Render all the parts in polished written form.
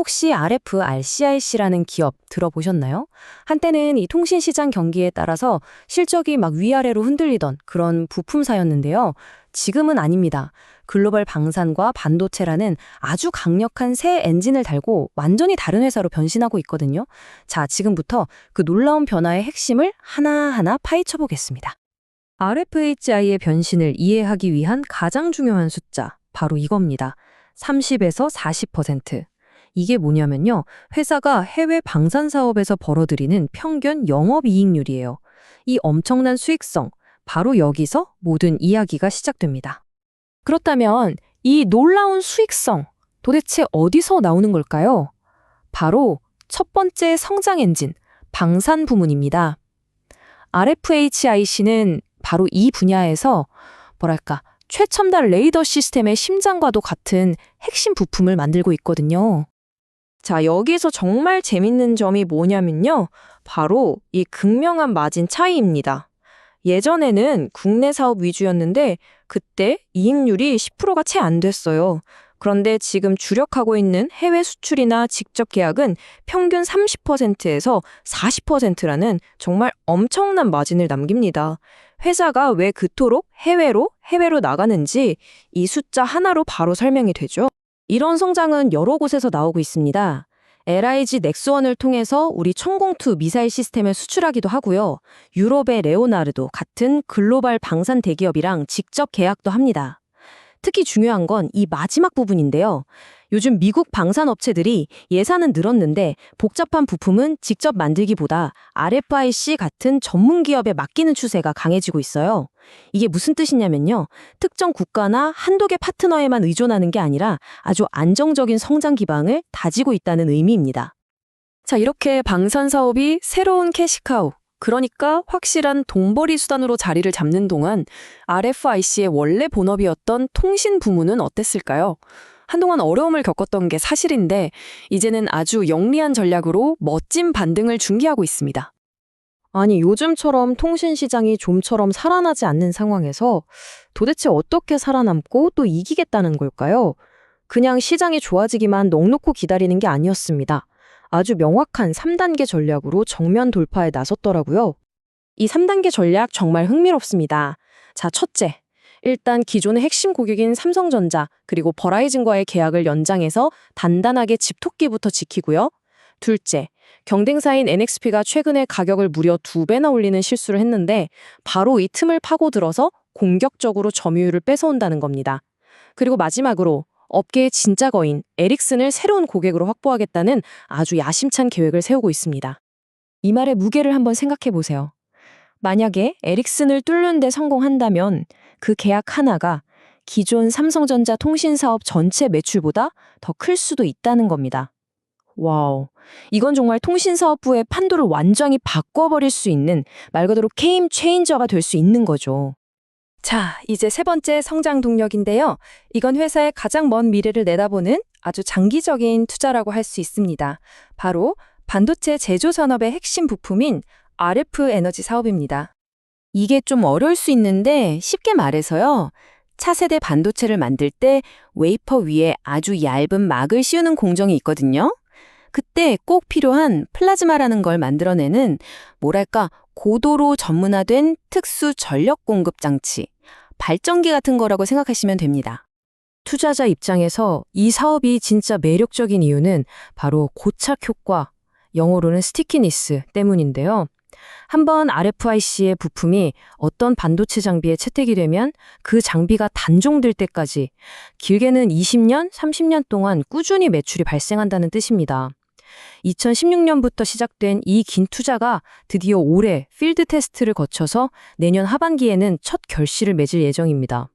혹시 RFRCIC라는 기업 들어보셨나요? 한때는 이 통신시장 경기에 따라서 실적이 막 위아래로 흔들리던 그런 부품사였는데요. 지금은 아닙니다. 글로벌 방산과 반도체라는 아주 강력한 새 엔진을 달고 완전히 다른 회사로 변신하고 있거든요. 자, 지금부터 그 놀라운 변화의 핵심을 하나하나 파헤쳐 보겠습니다. RFHI의 변신을 이해하기 위한 가장 중요한 숫자, 바로 이겁니다. 30에서 40%. 이게 뭐냐면요. 회사가 해외 방산 사업에서 벌어들이는 평균 영업이익률이에요. 이 엄청난 수익성, 바로 여기서 모든 이야기가 시작됩니다. 그렇다면 이 놀라운 수익성, 도대체 어디서 나오는 걸까요? 바로 첫 번째 성장 엔진, 방산 부문입니다. RFHIC는 바로 이 분야에서 최첨단 레이더 시스템의 심장과도 같은 핵심 부품을 만들고 있거든요. 자, 여기서 정말 재밌는 점이 뭐냐면요. 바로 이 극명한 마진 차이입니다. 예전에는 국내 사업 위주였는데 그때 이익률이 10%가 채 안 됐어요. 그런데 지금 주력하고 있는 해외 수출이나 직접 계약은 평균 30%에서 40%라는 정말 엄청난 마진을 남깁니다. 회사가 왜 그토록 해외로 나가는지 이 숫자 하나로 바로 설명이 되죠. 이런 성장은 여러 곳에서 나오고 있습니다. LIG 넥스원을 통해서 우리 천공투 미사일 시스템을 수출하기도 하고요. 유럽의 레오나르도 같은 글로벌 방산 대기업이랑 직접 계약도 합니다. 특히 중요한 건 이 마지막 부분인데요. 요즘 미국 방산업체들이 예산은 늘었는데 복잡한 부품은 직접 만들기보다 RFIC 같은 전문 기업에 맡기는 추세가 강해지고 있어요. 이게 무슨 뜻이냐면요. 특정 국가나 한두 개 파트너에만 의존하는 게 아니라 아주 안정적인 성장 기반을 다지고 있다는 의미입니다. 자, 이렇게 방산 사업이 새로운 캐시카우, 그러니까 확실한 돈벌이 수단으로 자리를 잡는 동안 RFIC의 원래 본업이었던 통신 부문은 어땠을까요? 한동안 어려움을 겪었던 게 사실인데 이제는 아주 영리한 전략으로 멋진 반등을 중개하고 있습니다. 아니, 요즘처럼 통신 시장이 좀처럼 살아나지 않는 상황에서 도대체 어떻게 살아남고 또 이기겠다는 걸까요? 그냥 시장이 좋아지기만 넋놓고 기다리는 게 아니었습니다. 아주 명확한 3단계 전략으로 정면 돌파에 나섰더라고요. 이 3단계 전략 정말 흥미롭습니다. 자, 첫째. 일단 기존의 핵심 고객인 삼성전자 그리고 버라이즌과의 계약을 연장해서 단단하게 집토끼부터 지키고요. 둘째, 경쟁사인 NXP가 최근에 가격을 무려 2배나 올리는 실수를 했는데 바로 이 틈을 파고들어서 공격적으로 점유율을 뺏어온다는 겁니다. 그리고 마지막으로 업계의 진짜 거인 에릭슨을 새로운 고객으로 확보하겠다는 아주 야심찬 계획을 세우고 있습니다. 이 말의 무게를 한번 생각해 보세요. 만약에 에릭슨을 뚫는 데 성공한다면 그 계약 하나가 기존 삼성전자 통신사업 전체 매출보다 더 클 수도 있다는 겁니다. 와우, 이건 정말 통신사업부의 판도를 완전히 바꿔버릴 수 있는 말 그대로 게임 체인저가 될 수 있는 거죠. 자, 이제 세 번째 성장 동력인데요. 이건 회사의 가장 먼 미래를 내다보는 아주 장기적인 투자라고 할 수 있습니다. 바로 반도체 제조 산업의 핵심 부품인 RF 에너지 사업입니다. 이게 좀 어려울 수 있는데 쉽게 말해서요. 차세대 반도체를 만들 때 웨이퍼 위에 아주 얇은 막을 씌우는 공정이 있거든요. 그때 꼭 필요한 플라즈마라는 걸 만들어내는 고도로 전문화된 특수 전력 공급 장치, 발전기 같은 거라고 생각하시면 됩니다. 투자자 입장에서 이 사업이 진짜 매력적인 이유는 바로 고착 효과, 영어로는 스티키니스 때문인데요. 한번 RFIC의 부품이 어떤 반도체 장비에 채택이 되면 그 장비가 단종될 때까지 길게는 20년, 30년 동안 꾸준히 매출이 발생한다는 뜻입니다. 2016년부터 시작된 이 긴 투자가 드디어 올해 필드 테스트를 거쳐서 내년 하반기에는 첫 결실을 맺을 예정입니다.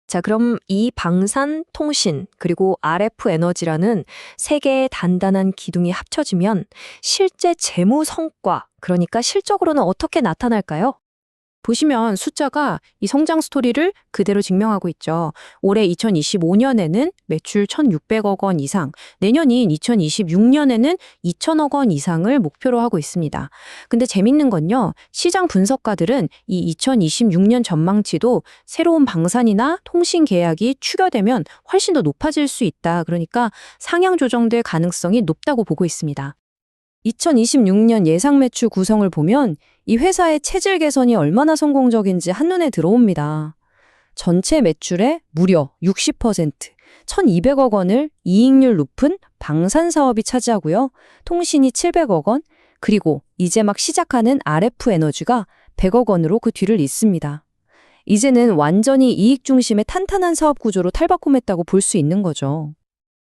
자, 그럼 이 방산, 통신, 그리고 RF 에너지라는 세 개의 단단한 기둥이 합쳐지면 실제 재무 성과, 그러니까 실적으로는 어떻게 나타날까요? 보시면 숫자가 이 성장 스토리를 그대로 증명하고 있죠. 올해 2025년에는 매출 1,600억 원 이상, 내년인 2026년에는 2,000억 원 이상을 목표로 하고 있습니다. 근데 재밌는 건요, 시장 분석가들은 이 2026년 전망치도 새로운 방산이나 통신 계약이 추가되면 훨씬 더 높아질 수 있다. 그러니까 상향 조정될 가능성이 높다고 보고 있습니다. 2026년 예상 매출 구성을 보면 이 회사의 체질 개선이 얼마나 성공적인지 한눈에 들어옵니다. 전체 매출의 무려 60%, 1,200억 원을 이익률 높은 방산 사업이 차지하고요. 통신이 700억 원, 그리고 이제 막 시작하는 RF 에너지가 100억 원으로 그 뒤를 잇습니다. 이제는 완전히 이익 중심의 탄탄한 사업 구조로 탈바꿈했다고 볼 수 있는 거죠.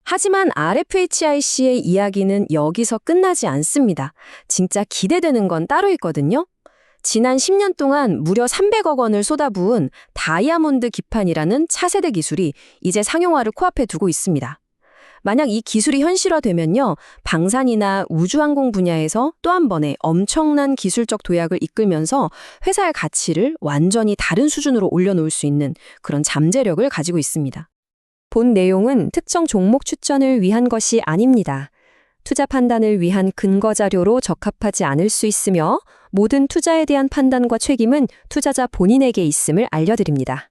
하지만 RFHIC의 이야기는 여기서 끝나지 않습니다. 진짜 기대되는 건 따로 있거든요. 지난 10년 동안 무려 300억 원을 쏟아부은 다이아몬드 기판이라는 차세대 기술이 이제 상용화를 코앞에 두고 있습니다. 만약 이 기술이 현실화되면요, 방산이나 우주항공 분야에서 또 한 번의 엄청난 기술적 도약을 이끌면서 회사의 가치를 완전히 다른 수준으로 올려놓을 수 있는 그런 잠재력을 가지고 있습니다. 본 내용은 특정 종목 추천을 위한 것이 아닙니다. 투자 판단을 위한 근거 자료로 적합하지 않을 수 있으며 모든 투자에 대한 판단과 책임은 투자자 본인에게 있음을 알려드립니다.